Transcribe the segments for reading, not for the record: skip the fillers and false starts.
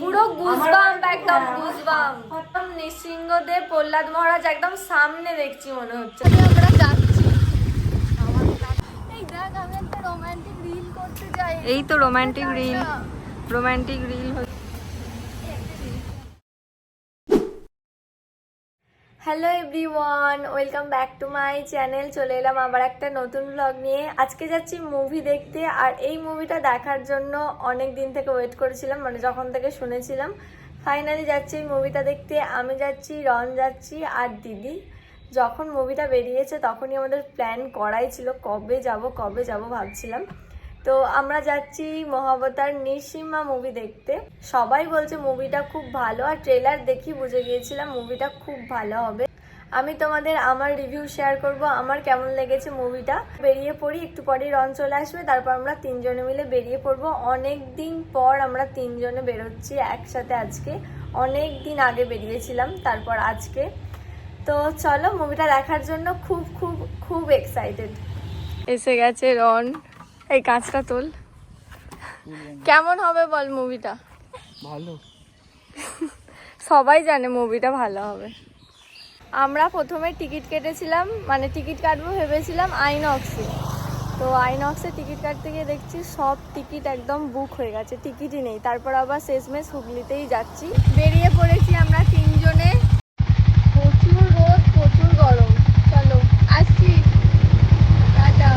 পুরো গুজবাম্প, একদম গুজবাম্প। একদম নৃসিংহদেব প্রহ্লাদ মহারাজ একদম সামনে দেখছি মনে হচ্ছে। আমরা যাচ্ছি, এই দেখ আমি একটা রোমান্টিক রিল করতে যাই। এই তো romantic reel, romantic reel. Hello everyone, welcome back to my channel. চলে এলাম আবার একটা নতুন ব্লগ নিয়ে। আজকে যাচ্ছি মুভি দেখতে, আর এই মুভিটা দেখার জন্য অনেক দিন থেকে ওয়েট করেছিলাম, মানে যখন থেকে শুনেছিলাম। ফাইনালি যাচ্ছি এই মুভিটা দেখতে। আমি যাচ্ছি, রন যাচ্ছি, আর দিদি। যখন মুভিটা বেরিয়েছে তখনই আমাদের প্ল্যান করাই ছিল কবে যাব ভাবছিলাম। তো আমরা যাচ্ছি মহাবতার নৃসিংহা মুভি দেখতে। সবাই বলছে মুভিটা খুব ভালো, আর ট্রেলার দেখি বুঝে গিয়েছিলাম মুভিটা খুব ভালো হবে। আমি তোমাদের আমার রিভিউ শেয়ার করব, আমার কেমন লেগেছে মুভিটা। বেরিয়ে পড়ি, একটু পরেই রন চলে আসবে, তারপর আমরা তিনজনে মিলে বেরিয়ে পড়বো। অনেক দিন পর আমরা তিনজনে বেরোচ্ছি একসাথে আজকে। অনেক দিন আগে বেরিয়েছিলাম, তারপর আজকে। তো চলো মুভিটা দেখার জন্য খুব খুব খুব এক্সাইটেড। এসে গেছে রন। এই কাজটা তোল। কেমন হবে বল মুভিটা? ভালো। সবাই জানে মুভিটা ভালো হবে। আমরা প্রথমে টিকিট কেটেছিলাম, মানে টিকিট কাটবো ভেবেছিলাম আইনক্সে। তো আইনক্সে টিকিট কাটতে গিয়ে দেখছি সব টিকিট একদম বুক হয়ে গেছে, টিকিটই নেই। তারপর আবার শেষমেশ হুগলিতেই যাচ্ছি। বেরিয়ে পড়েছি আমরা তিনজনে। প্রচুর রোদ, প্রচুর গরম। চলো আসছি, টাটা।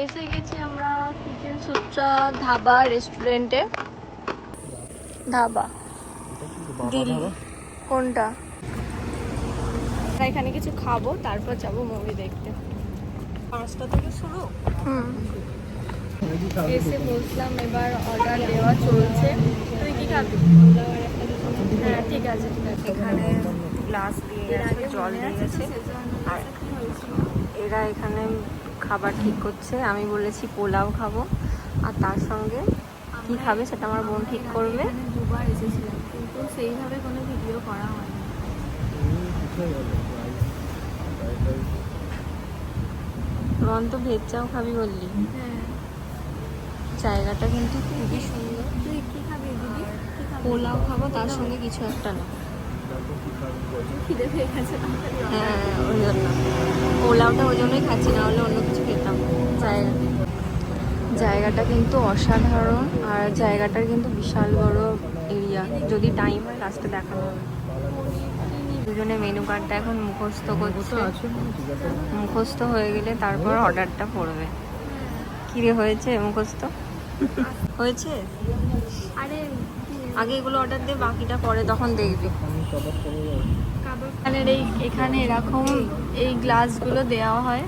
এসে গেছি আমরা কিচেন সুত্রা ধাবা রেস্টুরেন্টে। ধাবা দিল্লি কোনটা? এখানে কিছু খাবো, তারপর যাবো মুভি দেখতে। 5টা থেকে শুরু। এসে বলছিলাম, এবার অর্ডার দেওয়া চলছে। তুই কি খাবি? হ্যাঁ ঠিক আছে ঠিক আছে। এখানে গ্লাস দিয়ে গেছে, জল দিয়ে গেছে, আর এরা এখানে খাবার ঠিক করছে। আমি বলেছি পোলাও খাবো, আর তার সঙ্গে কি খাবে সেটা আমার বোন ঠিক করবে। দুবার এসেছিলাম, কিন্তু সেইভাবে কোনো ভিডিও করা হয়নি। রন তো ভেজ চাও খাবি বললি। হ্যাঁ, জায়গাটা কিন্তু খুবই সুন্দর। তুই কি খাবি দিদি? পোলাও খাবো, তার সঙ্গে কিছু একটা না। খিদে পেয়ে গেছে। হ্যাঁ ওই জন্য পোলাওটা ওই জন্যই খাচ্ছি, না হলে অন্য কিছু খেতাম। জায়গাটা কিন্তু অসাধারণ, আর জায়গাটার কিন্তু বিশাল বড় এরিয়া। যদি টাইম হয় লাস্টে দেখানো হবে। দুজনে মেনু কার্ডটা এখন মুখস্থ করছে। মুখস্থ হয়ে গেলে তারপর অর্ডারটা পড়বে। কিরে হয়েছে মুখস্থ? হয়েছে? আরে আগে এগুলো অর্ডার দে, বাকিটা পরে তখন দেখবি। এখানে এরকম এই গ্লাসগুলো দেওয়া হয়।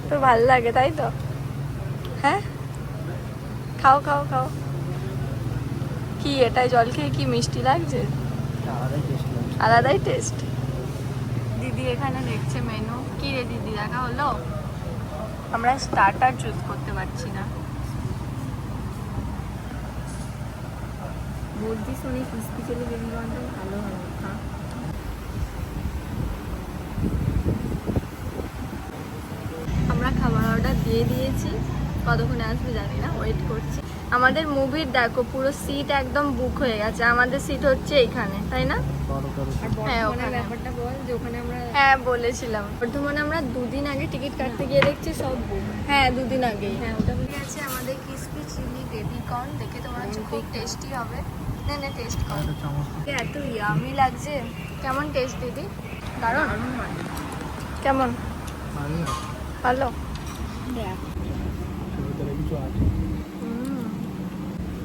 তো ভালো লাগে তাই তো? হ্যাঁ খাও খাও খাও। কি এটাই জল খেয়ে কি মিষ্টি লাগছে? আলাদাই টেস্ট। দিদি এখানে দেখছে মেনু। কি রে দিদি, দেখা হলো? আমরা স্টার্টার চুজ করতে পারছি না। বলছি শুনি কিস্তি চলে বেবি কর্নটা ভালো হবে। হ্যাঁ আমরা খাবার অর্ডার দিয়ে দিয়েছি, কতক্ষণে আসবে জানি না, ওয়েট করছি। আমাদের মুভির দেখো পুরো সিট একদম বুক হয়ে গেছে। আমাদের সিট হচ্ছে এইখানে, তাই না? হ্যাঁ ওখানে ব্যাপারটা বল যে ওখানে আমরা হ্যাঁ বলেছিলাম। বর্ধমানে আমরা 2 দিন আগে টিকিট কাটতে গিয়ে দেখছি সব বুক। হ্যাঁ 2 দিন আগেই। হ্যাঁ ওটা আছে আমাদের ক্রিসপি চিলি বেবি কর্ন, দেখে তোমার হচ্ছে খুব টেস্টি হবে। না টেস্ট কর। এত ইয়ামি লাগছে। কেমন টেস্ট দিদি? দারুণ। কেমন? ভালো।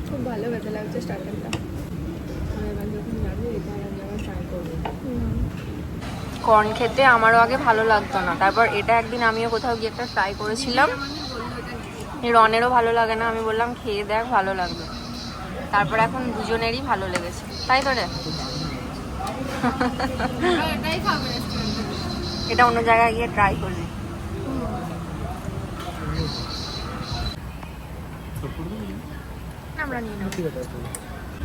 খুব ভালো খেতে লাগছে স্টার্টারটা। কর্ন খেতে আমারও আগে ভালো লাগতো না, তারপর এটা একদিন আমিও কোথাও গিয়ে একটা ট্রাই করেছিলাম। রনেরও ভালো লাগে না, আমি বললাম খেয়ে দেখ ভালো লাগবে। তারপর এখন দুজনেরই ভালো লেগেছে, তাই তো রে? এটা অন্য জায়গায় গিয়ে ট্রাই করবি। আমরা নিয়ে নেব।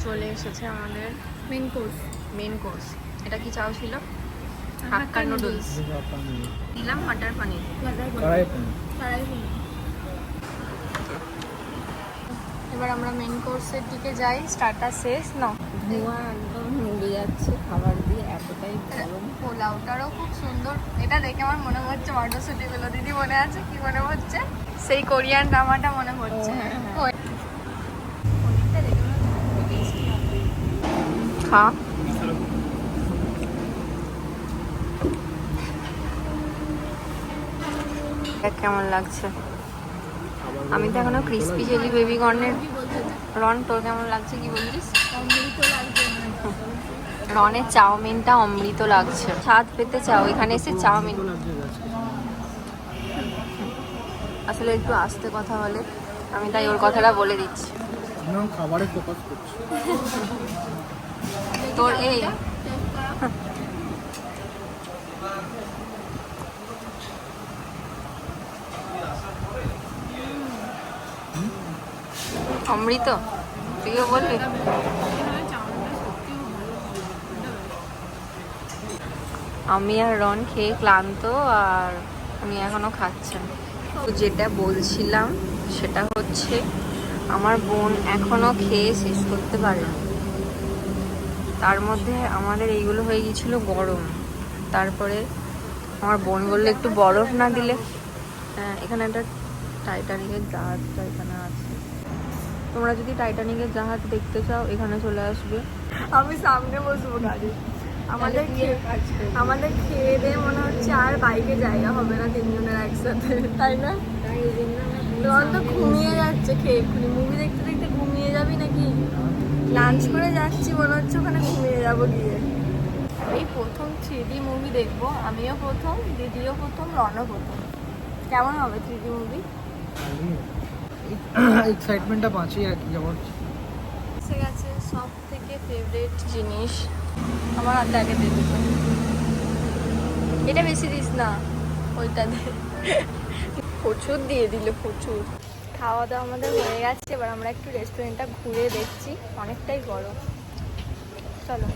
চলে এসেছে আমাদের মেন কোর্স। Main course. এটা কি চাও ছিল? হাক্কা নুডলস দিলাম, মাটার পানির। এবার আমরা মেন কোর্সের দিকে যাই। স্টার্টার শেষ না, ধোঁয়া একদম উড়ে যাচ্ছে খাবার দিয়ে, এতটাই গরম। পোলাওটারও খুব সুন্দর। এটা দেখে আমার মনে হচ্ছে মটরশুটি গুলো, দিদি মনে আছে কি মনে হচ্ছে? সেই কোরিয়ান ড্রামাটা মনে হচ্ছে। খা, কেমন লাগছে? আমি তো এখনো ক্রিস্পি চিলি বেবি কর্নের। রন, তোর কেমন লাগছে কি বলছিস? রনের চাউমিনটা অমৃত লাগছে। স্বাদ পেতে চাও এখানে এসে চাউমিন। আসলে একটু আস্তে কথা বলে, আমি তাই ওর কথাটা বলে দিচ্ছি। খাবারে ফোকাস করছি। তোর এই অমৃত, তুইও বলবি? আমি আর রন খেয়ে ক্লান্ত, আর উনি এখনো খাচ্ছেন। তো যেটা বলছিলাম সেটা হচ্ছে, আমার বোন এখনো খেয়ে শেষ করতে পারেনি। তার মধ্যে আমাদের এইগুলো হয়ে গিয়েছিল গরম। তারপরে আমার বোন বললো একটু বরফ না দিলে। হ্যাঁ, এখানে একটা টাইটানিকের জাহাজটা এখানে আছে। তোমরা যদি টাইটানিকের জাহাজ দেখতে চাও এখানে চলে আসবে। আমি সামনে বসবো গাড়ি। আমাদের খেয়ে দিয়ে মনে হচ্ছে আর বাইকে জায়গা হবে না তিনজনের একসাথে, তাই না? রন তো ঘুমিয়ে যাচ্ছে খেয়ে। এক্ষুনি মুভি দেখতে দেখতে ঘুমিয়ে যাবি নাকি? লাঞ্চ করে যাচ্ছি, মনে হচ্ছে ওখানে ঘুমিয়ে যাবো গিয়ে। এই প্রথম 3D মুভি দেখবো। আমিও প্রথম, দিদিও প্রথম, রনও প্রথম। কেমন হবে 3D মুভি? এক্সাইটমেন্টটা বাঁচিয়ে আর কি যাওয়ার। এসে গেছে সব থেকে ফেভারিট জিনিস। আমার হাতে আগে দিয়ে দিত। এটা বেশি দিস না, ওইটা দে। প্রচুর দিয়ে দিলে, প্রচুর। খাওয়া দাওয়া আমাদের হয়ে গেছে। এবার আমরা একটু রেস্টুরেন্টটা ঘুরে দেখছি, অনেকটাই বড়। চলো।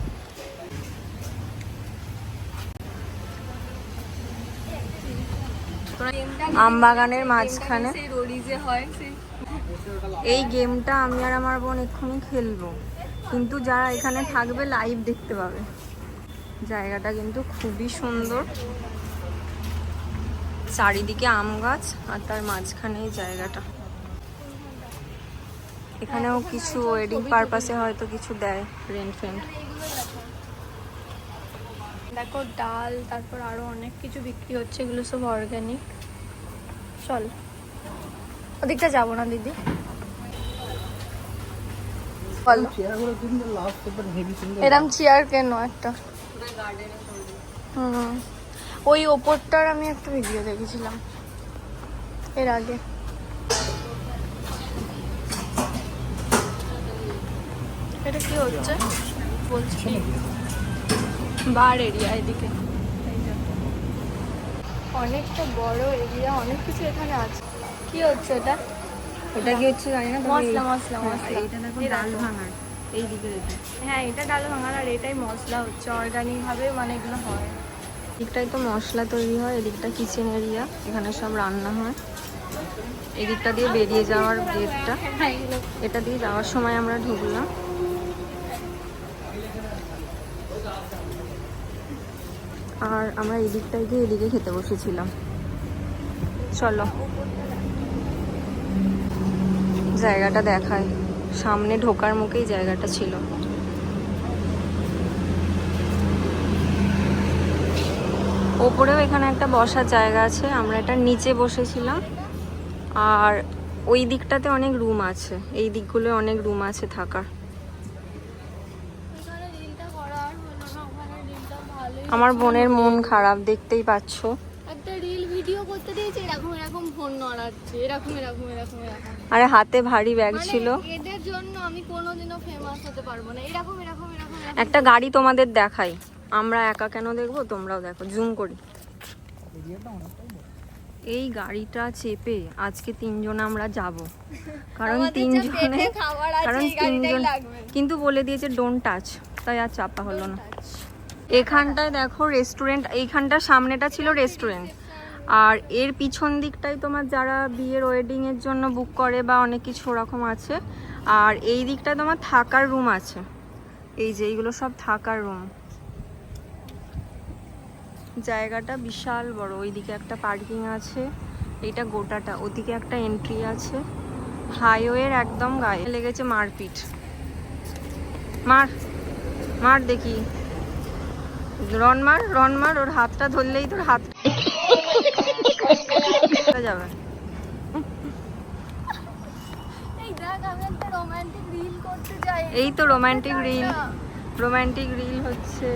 আমবাগানের মাঝখানে এই গেমটা আমি আর আমার বোন এক্ষুনি খেলবো, কিন্তু যারা এখানে থাকবে লাইভ দেখতে পাবে। জায়গাটা কিন্তু খুবই সুন্দর, চারিদিকে আম গাছ আর তার মাঝখানে এই জায়গাটা। এখানেও কিছু ওয়েডিং পারপাসে হয়তো কিছু দেয়, রেন্ট ফেন্ট। দেখো ডাল, তারপর আরো অনেক কিছু বিক্রি হচ্ছে, এগুলো সব অর্গানিক। চল, ওদিকটা যাবো না দিদি? বলো, এরম চেয়ার কেন একটা? ওই ওপরটার আমি একটা ভিডিও দেখেছিলাম এর আগে। এটা কি হচ্ছে বলছি? বার এরিয়া এদিকে অনেকটা বড় এরিয়া, অনেক কিছু এখানে আছে। কি হচ্ছে এটা? এটা কি হচ্ছে জানি না। মশলা মশলা মশলা। এইটা দেখো ডাল ভাঙার, এই দিকে এটা। হ্যাঁ, এটা ডাল ভাঙার, আর এটাই মশলা হচ্ছে অর্গানিক ভাবে, মানে এগুলো হয়। এদিকটাই তো মশলা তৈরি হয়, এদিকটা কিচেন এরিয়া, এখানে সব রান্না হয়। এদিকটা দিয়ে বেরিয়ে যাওয়ার গেটটা, এটা দিয়ে যাওয়ার সময় আমরা ঢুকলাম। আর আমরা এদিকটায় গিয়ে এদিকে খেতে বসেছিলাম। চলো জায়গাটা দেখায়। সামনে ঢোকার মুখেই জায়গাটা ছিল। ওপরেও এখানে একটা বসার জায়গা আছে, আমরা এটার নিচে বসেছিলাম। আর ওই দিকটাতে অনেক রুম আছে, এই দিকগুলো অনেক রুম আছে থাকার। আমার বোনের মন খারাপ, দেখতেই পাচ্ছ। একটা রিল ভিডিও করতে দিয়েছে, এরকম এরকম ফোন নড়াচ্ছে, এরকম এরকম এরকম এরকম। আরে হাতে ভারী ব্যাগ ছিল। এদের জন্য আমি কোনোদিনও ফেমাস হতে পারবো না। এরকম এরকম এরকম একটা গাড়ি তোমাদের দেখাই, আমরা একা কেন দেখবো, তোমরাও দেখো, জুম করি। এই গাড়িটা চেপে আজকে 3 জন আমরা যাব, কারণ আমাদের 3 যা জনে পেটে খাবার আছে, কারণ এই গাড়িটাই 3 জন লাগবে। কিন্তু বলে দিয়েছে ডোন্ট টাচ, তাই আর চাপা হলো না। এখানটায় দেখো রেস্টুরেন্ট, এইখানটার সামনেটা ছিল রেস্টুরেন্ট, আর এর পিছন দিকটাই তোমার যারা বিয়ের ওয়েডিং এর জন্য বুক করে বা অনেক কিছু ওরকম আছে, আর এই দিকটায় তোমার থাকার রুম আছে। এই যে এইগুলো সব থাকার রুম। জায়গাটা বিশাল বড়, ওইদিকে একটা পার্কিং আছে, এইটা গোটাটা, ওদিকে একটা এন্ট্রি আছে। হাইওয়ের একদম গায়ে লেগেছে মারপিট। মার মার দেখি, রন মার, ওর হাতটা ধরলেই তোর হাত যাবে। এই দেখ, আমি একটা রোমান্টিক রিল করতে যাই। এই তো রোমান্টিক রিল হচ্ছে।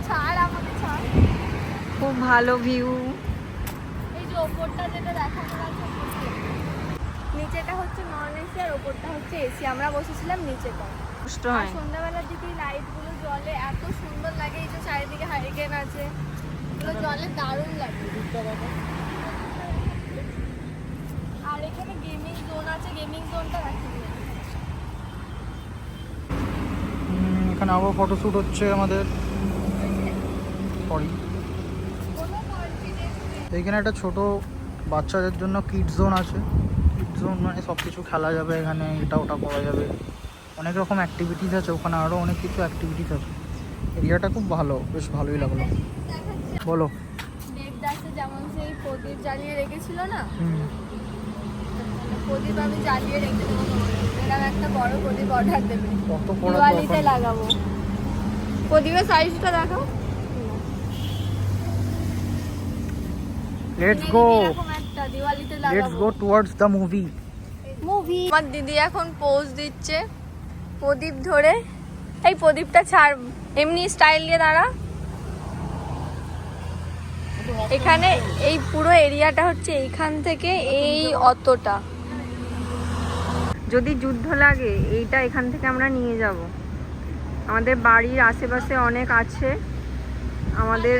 ছাড় আমাকে, ছাড়। খুব ভালো ভিউ। এই যে ওপরটা যেটা দেখানো আছে, নিচেটা হচ্ছে নন এসি আর ওপরটা হচ্ছে এসি। আমরা বসেছিলাম নিচেটা। কষ্ট আর হয়। সন্ধ্যাবেলার দিকে লাইট গুলো জ্বলে, এত সুন্দর লাগে। এই যে চারিদিকে হারিকেন আছে, এগুলো জলে দারুণ লাগে। আর এখানে গেমিং জোন আছে, গেমিং জোনটা রাখি। এখানে আবার ফটোশ্যুট হচ্ছে আমাদের। সরি, এইখানে একটা ছোট বাচ্চাদের জন্য কিড জোন আছে। কিড জোন মানে সব কিছু খেলা যাবে এখানে, এটা ওটা করা যাবে, অনেক রকম অ্যাক্টিভিটিস আছে ওখানে, আরও অনেক কিছু অ্যাক্টিভিটিস আছে। এরিয়াটা খুব ভালো, বেশ ভালোই লাগলো। বলো। দেবদাসে যেমন সেই প্রদীপ জ্বালিয়ে রেখেছিল না, হুম, প্রদীপ আমি জ্বালিয়ে রেখে দেবো। এরকম একটা বড় প্রদীপ অর্ডার দেবে, কত পড়া দিওয়ালিতে লাগাবো। প্রদীপের সাইজটা দেখো। লেটস গো, এরকম একটা দিওয়ালিতে লেটস লাগাবো। গো টুয়ার্ডস দ্য মুভি। আমার দিদি এখন পোজ দিচ্ছে প্রদীপ ধরে। এই প্রদীপটা ছাড়, এমনি স্টাইল দিয়ে দাঁড়া। এখানে এই পুরো এরিয়াটা হচ্ছে এইখান থেকে এই অতটা। যদি যুদ্ধ লাগে এইটা এখান থেকে আমরা নিয়ে যাব। আমাদের বাড়ির আশেপাশে অনেক আছে, আমাদের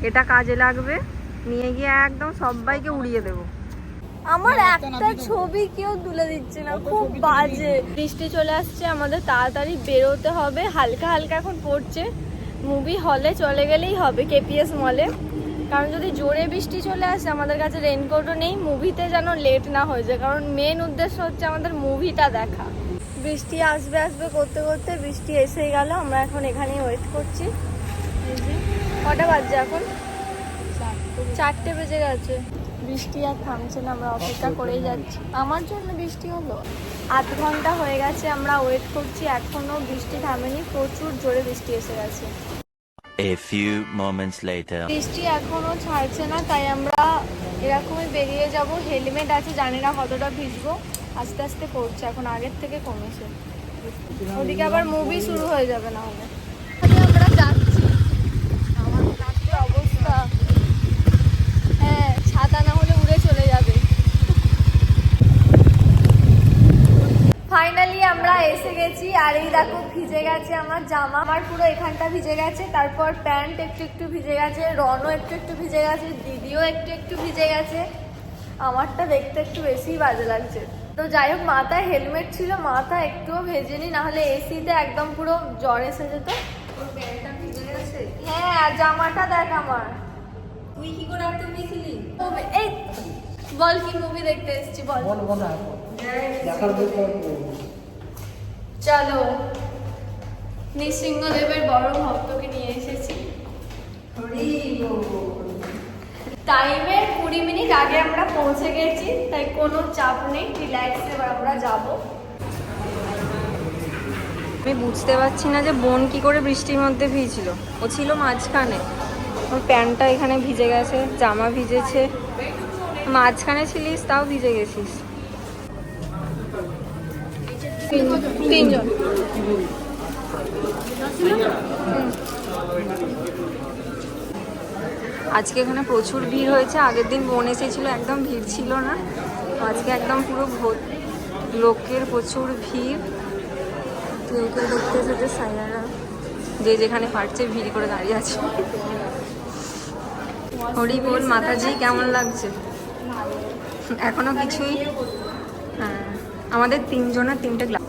এটা কাজে লাগবে। নিয়ে গিয়ে একদম সবাইকে উড়িয়ে দেব। আমার একটা ছবি কেউ তুলে দিচ্ছে না, খুব বাজে। বৃষ্টি চলে আসছে, আমাদের তাড়াতাড়ি বেরোতে হবে। হালকা হালকা এখন পড়ছে। মুভি হলে চলে গেলেই হবে, কেপিএস মলে। কারণ যদি জোরে বৃষ্টি চলে আসে, আমাদের কাছে রেনকোটও নেই, মুভিতে যেন লেট না হয়ে যায়। কারণ মেন উদ্দেশ্য হচ্ছে আমাদের মুভিটা দেখা। বৃষ্টি আসবে আসবে করতে করতে বৃষ্টি এসেই গেল। আমরা এখন এখানেই ওয়েট করছি। এই যে কটা বাজছে এখন? 4টে বেজে গেছে। বৃষ্টি আর থামছে না, আমরা অপেক্ষা করেই যাচ্ছি। আমার জন্য বৃষ্টি হলো। 8 ঘন্টা হয়ে গেছে আমরা ওয়েট করছি, এখনো বৃষ্টি থামেনি। প্রচুর জোরে বৃষ্টি এসে গেছে। A few moments later. বৃষ্টি এখনো ছাড়ছে না, তাই আমরা এরকমই বেরিয়ে যাব। হেলমেট আছে, জানি না কতটা ভিজবো। আস্তে আস্তে পড়ছে, এখন আগের থেকে কমেছে। ওদিকে আবার মুভি শুরু হয়ে যাবে না হলে। আমরা যাচ্ছি, আমার কি অবস্থা। হ্যাঁ, ছাতা না হলে উড়ে চলে যাবে। ফাইনালি আমরা এসে গেছি। আর এই দেখো ভিজে গেছে আমার জামা, আমার পুরো এখানটা ভিজে গেছে। তারপর প্যান্ট একটু একটু ভিজে গেছে, রনও একটু একটু ভিজে গেছে, দিদিও একটু একটু ভিজে গেছে। আমারটা দেখতে একটু বেশিই বাজে লাগছে। তো যাই হোক, মাথায় হেলমেট ছিল, মাথা একটুও ভেজেনি, না হলে এসিতে একদম পুরো জ্বর এসে যেত। হ্যাঁ, আর জামাটা দেখ আমার। তুই কি করে এত ভিজলি? এই বল, কি মুভি দেখতে এসেছি বল। চলো, নৃসিংহদেবের বড় ভক্তকে নিয়ে এসেছি। টাইমের 20 মিনিট আগে আমরা পৌঁছে গেছি, তাই কোনো চাপ নেই, রিল্যাক্স এবার আমরা যাব। আমি বুঝতে পারছি না যে বোন কি করে বৃষ্টির মধ্যে ভিজছিল। ও ছিল মাঝখানে, ওর প্যান্টটা এখানে ভিজে গেছে, জামা ভিজেছে। মাঝখানে ছিলিস তাও ভিজে গেছিস। তিনজন। আজকে এখানে প্রচুর ভিড় হয়েছে। আগের দিন বোন এসেছিল, একদম ভিড় ছিল না। আজকে একদম পুরো লোকের প্রচুর ভিড়। কেউ কেউ দেখতে এসেছে, সাইয়ারা যে যেখানে পারছে ভিড় করে দাঁড়িয়ে আছে। হরি বল মাতাজি, কেমন লাগছে? এখনো কিছুই। হ্যাঁ, আমাদের 3 জনের 3টে গ্লাস।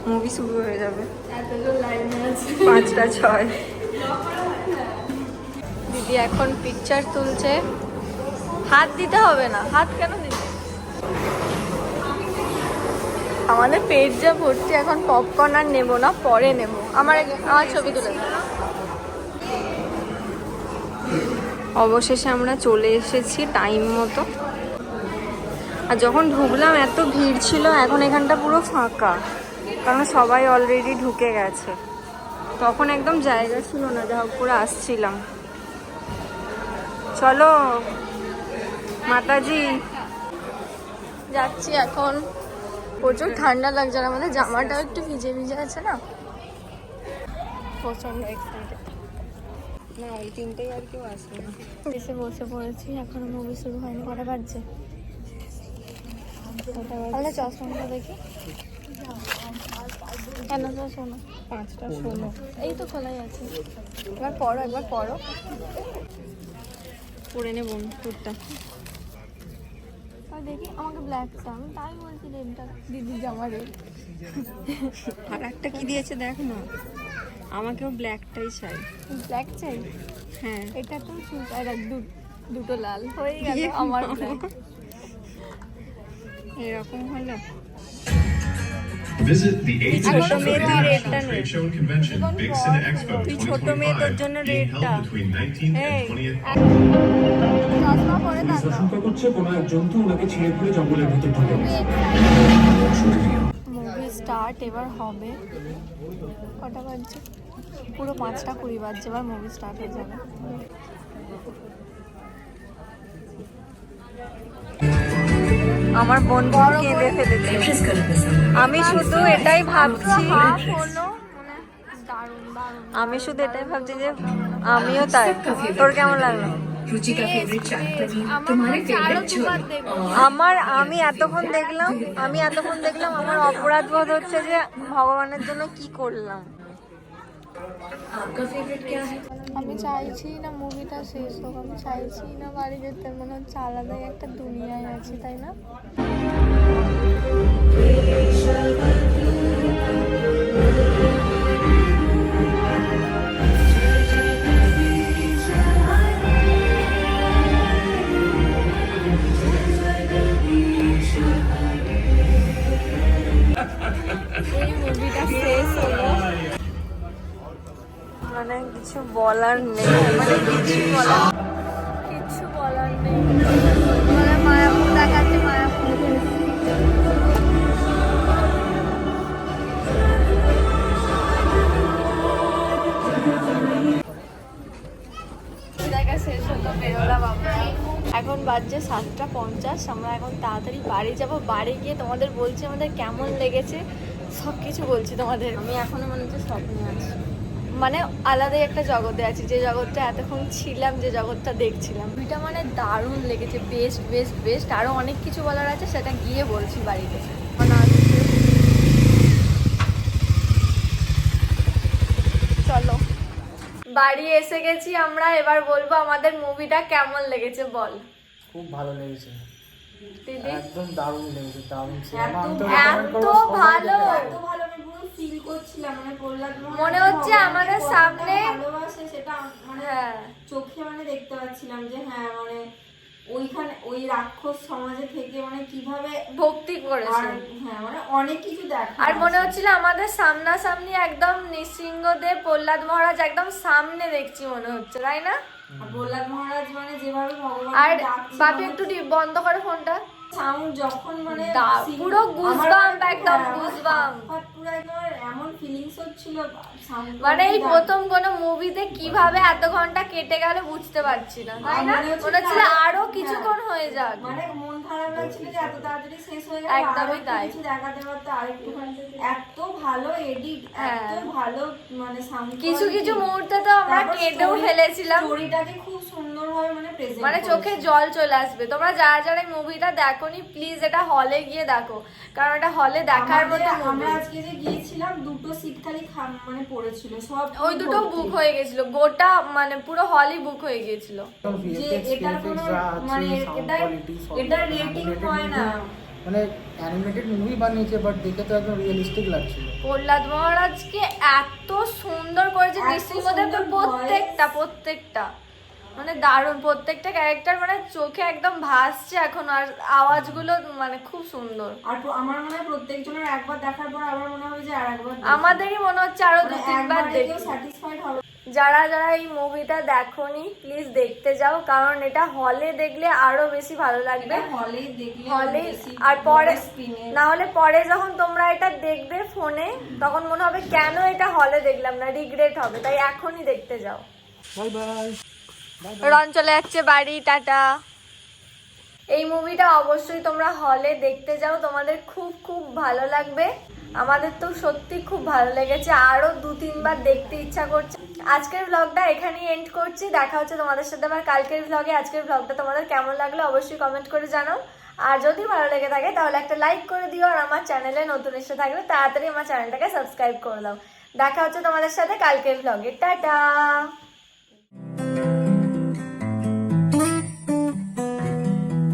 মুভি শুরু হয়ে যাবে এতজন লাইনে আছে। 5:06। দিদি এখন পিকচার তুলছে। হাত দিতে হবে না, হাত কেন দিতে? আমাদের পেট যা ভর্তি, এখন পপকর্ন আর নেবো না, পরে নেবো। আমার ছবি তুলে দাও। অবশেষে আমরা চলে এসেছি টাইম মতো। আর যখন ঢুকলাম এত ভিড় ছিল, এখন এখানটা পুরো ফাঁকা, কারণ সবাই অলরেডি ঢুকে গেছে। তখন একদম জায়গা ছিল না, যা হোক করে আসছিলাম। চলো মাতাজি। যাচ্ছি এখন। প্রচুর ঠান্ডা লাগছে, আর আমাদের জামাটাও একটু ভিজে ভিজে আছে না, প্রচন্ড এক্সাইটেড। না, ওই 3টেই আর কেউ আসবে না। এসে বসে পড়েছি, এখনো মুভি শুরু হয়নি। কটা বাজছে? তাহলে চশমাটা দেখি। কেন তো শোনো, 5:16। এই তো খোলাই আছে। একবার পড়ো, একবার পড়ো। পরে নেব টুরটা। আর দেখি আমাকে ব্ল্যাক চা, আমি তাই বলছি রেডটা দিদি জামা রেড। আর একটা কি দিয়েছে দেখ না, আমাকেও ব্ল্যাকটাই চাই। ব্ল্যাক চাই? হ্যাঁ, এটা তো আর দুটো লাল হয়ে গেল আমার ব্ল্যাক। এরকম হলো। Visit the 8th Choto edition of Mere International Redta Trade Show and Convention, Big Cine Expo তুই ছোট মেয়েদের জন্য 2025, being রেডটা। held between 19th Hey. and 20th. চশমা পরে থাকো। আশঙ্কা করছে কোনো এক জন্তু ওনাকে ছিঁড়ে খুঁড়ে জঙ্গলের ভিতর ঢুকে গেছে। মুভি স্টার্ট এবার হবে। কটা বাজছে? পুরো 5:20 বাজছে, এবার মুভি স্টার্ট হয়ে যাবে। আমার বোন কেঁদে ফেলেছে। আমি শুধু এটাই ভাবছি, আমি শুধু এটাই ভাবছি যে আমিও তাই। তোর কেমন লাগলো? रुचि का फेवरेट चाय कभी तुम्हारे फेवरेट छोले আমি এতক্ষণ দেখলাম আমার অপরাধ বোধ হচ্ছে যে ভগবানের জন্য কি করলাম। आपका फेवरेट क्या है আমি চাইছি না মুভিটা শেষ হোক, আমি চাইছি না বাড়ি যেতে। মনে হচ্ছে আলাদাই একটা দুনিয়ায় আছি, তাই না? এই মুভিটা শেষ হলো, মানে কিছু বলার নেই, মানে কিছু বলার নেই। মানে মায়াপুর দেখাচ্ছে, মায়াপুর দেখা শেষ হলো, বেরোলাম আমরা। এখন বাজছে 7:50। আমরা এখন তাড়াতাড়ি বাড়ি যাব। বাড়ি গিয়ে তোমাদের বলছি আমাদের কেমন লেগেছে, সব কিছু বলছি তোমাদের। আমি এখনো মনে হচ্ছে স্বপ্নে আছি, মানে আলাদাই একটা জগতে আছি, যে জগৎটা এতক্ষণ ছিলাম, যে জগৎটা দেখছিলাম। মুভিটা মানে দারুণ লেগেছে, বেস্ট বেস্ট বেস্ট। আরও অনেক কিছু বলার আছে, সেটা গিয়ে বলছি বাড়িতে। চলো, বাড়ি এসে গেছি আমরা। এবার বলবো আমাদের মুভিটা কেমন লেগেছে, বল। খুব ভালো লেগেছে, দিদি একদম দারুণ লেগেছে, দারুণ সিনেমা। এত ভালো, ফিল করছিলাম, মানে প্রহ্লাদ মনে হচ্ছে আমাদের সামনে ভালোবাসে সেটা মানে হ্যাঁ চোখে মানে দেখতে পাচ্ছিলাম যে হ্যাঁ মানে ওইখানে ওই রাক্ষস সমাজে থেকে মানে কিভাবে ভক্তি করেছে। আর হ্যাঁ মানে অনেক কিছু দেখা আর মনে হচ্ছিল আমাদের সামনাসামনি একদম নৃসিংহদেব, প্রহ্লাদ মহারাজ একদম সামনে দেখছি মনে হচ্ছে, তাই না? প্রহ্লাদ মহারাজ মানে যেভাবে ভগবান আর বাপি একটু বন্ধ করে ফোনটা। সাউন্ড যখন মানে পুরো গুজবাম্প, একদম গুজবাম্প। পুরো একদম এমন ফিলিংস হচ্ছিল sound মানে এই প্রথম কোনো মুভিতে কিভাবে এত ঘন্টা কেটে গেল বুঝতে পারছি না, তাই না? মনে হচ্ছিল আরো কিছুক্ষণ হয়ে যাক। মানে মন খারাপ লাগছিল যে এত তাড়াতাড়ি শেষ হয়ে গেল, একদমই তাই। কিছু দেখাতে পারতো আরেকটুখানি। এত ভালো এডিট, এত ভালো মানে সাউন্ড, কিছু কিছু মুহূর্তে তো আমরা কেঁদেও ফেলেছিলাম। স্টোরিটাকে খুব সুন্দরভাবে মানে প্রেজেন্ট, মানে চোখে জল চলে আসবে। তোমরা যারা যারা এই মুভিটা দেখোনি, প্লিজ এটা হলে গিয়ে দেখো, কারণ এটা হলে দেখার মতো আমরা মুভি। আজকে যে গিয়েছিলাম দুটো সিট খালি মানে পড়েছিল, সব ওই দুটো বুক হয়ে গেছিল, গোটা মানে পুরো হলই বুক হয়ে গিয়েছিল। যে এটার কোনো মানে এটা রেটিং হয় না। মানে অ্যানিমেটেড মুভি বানিয়েছে বাট দেখে তো একদম রিয়েলিস্টিক লাগছিল। প্রহ্লাদ মহারাজকে এত সুন্দর করেছে এত নৃসিংহদেব তো সুন্দর প্রত্যেকটা মানে দারুণ, প্রত্যেকটা ক্যারেক্টার মানে চোখে একদম ভাসছে এখন, আর আওয়াজগুলো মানে খুব সুন্দর। আর আমার মনে হয় প্রত্যেকজনের একবার দেখার পর আবার মনে হবে যে আরেকবার দেখি। আমাদেরই মনে হচ্ছে আরো দু তিনবার দেখি। স্যাটিসফাইড হবে। যারা যারা এই মুভিটা দেখোনি প্লিজ দেখতে যাও, কারণ এটা হলে দেখলে আরো বেশি ভালো লাগবে। হলে দেখলে হলে বেশি আর পরে স্ক্রিনে না হলে পরে যখন তোমরা এটা দেখবে ফোনে তখন মনে হবে কেন এটা হলে দেখলাম না, রিগ্রেট হবে, তাই এখনই দেখতে যাও। Bye bye. রন চলে যাচ্ছে বাড়ি, টাটা। এই মুভিটা অবশ্যই তোমরা হলে দেখতে যাও, তোমাদের খুব খুব ভালো লাগবে। আমাদের তো সত্যি খুব ভালো লেগেছে, আরো 2-3 বার দেখতে ইচ্ছা করছে। আজকের ব্লগটা এখানেই এন্ড করছি, দেখা হচ্ছে তোমাদের সাথে আবার কালকের ব্লগে। আজকের ব্লগটা তোমাদের কেমন লাগলো অবশ্যই কমেন্ট করে জানাও, আর যদি ভালো লেগে থাকে তাহলে একটা লাইক করে দিও, আর আমার চ্যানেলে নতুন এসে থাকলে তাড়াতাড়ি আমার চ্যানেলটাকে সাবস্ক্রাইব করে দাও। দেখা হচ্ছে তোমাদের সাথে কালকের ব্লগে, টাটা।